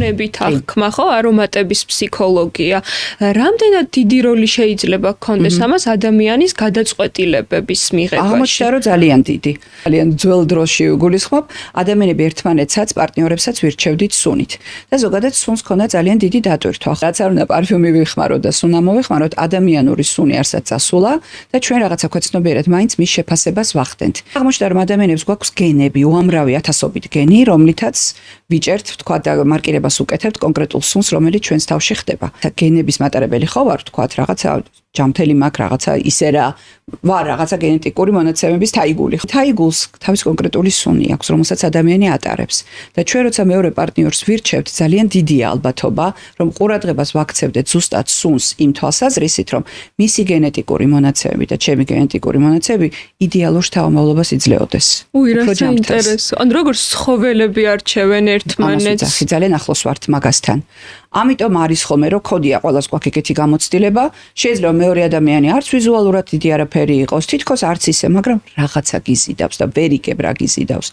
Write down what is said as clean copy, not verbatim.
ფეროვნებით აღქმა, ხო, არომატების ფსიქოლოგია. რამდენად დიდი როლი შეიძლება გქონდეს ამას ადამიანის გადაწყვეტილებების მიღებაში? აღმოჩნდა, რომ ძალიან დიდი. ძალიან ძველ დროში გულისხმობ, ადამიანები ერთმანეთსაც, პარტნიორებსაც ვირჩევდით სუნით. და ზოგადად სუნს ქონდა ძალიან დიდი დატვირთვა. რაც არ უნდა პარფიუმი ვიხმაროთ და სუნა მოვიხმაროთ, ადამიანური სუნი არსად წასულა და ჩვენ რაღაცა ქვეცნობიერად მაინც მის შეფასებას ვახდენთ. აღმოჩნდა, რომ ადამიანებს გვაქვს გენები, უამრავი ათასობით გენი, რომლითაც ვიჭერთ, თქვა და მარკირებას უკეთებთ კონკრეტულ სუნს, რომელიც ჩვენს თავში ხდება. და გენების მატარებელი ხო ვარ, თქვა რაღაცა ჯამთელი მაქვს რაღაცა ისე რა ვარ რაღაცა გენეტიკური მონაცემების თაიგული. თაიგულს თავის კონკრეტული სუნი აქვს, რომელსაც ადამიანი ატარებს. და ჩვენ როცა მეორე პარტნიორს ვირჩევთ, ძალიან დიდია ალბათობა, რომ ყურადღებას ვაქცევდეთ ზუსტად სუნს იმ თვალსაზრისით, რომ მისი გენეტიკური მონაცემები და ჩემი გენეტიკური მონაცემები идеალურ შთამომავლობას იძლეოდეს. რა საინტერესო. ან როგორ ცხოველები არჩევენ ერთმანეთს? ძალიან ახლოს ვართ მაგასთან. ამიტომ არის ხოლმე რომ კოდია ყველას გვაქვს ეგეთი გამოცდილება, შეიძლება მეორე ადამიანი არც ვიზუალურად დიდი არაფერი იყოს, თითქოს არც ისე, მაგრამ რაღაცა გიზიდავს და ვერ იგებ რა გიზიდავს.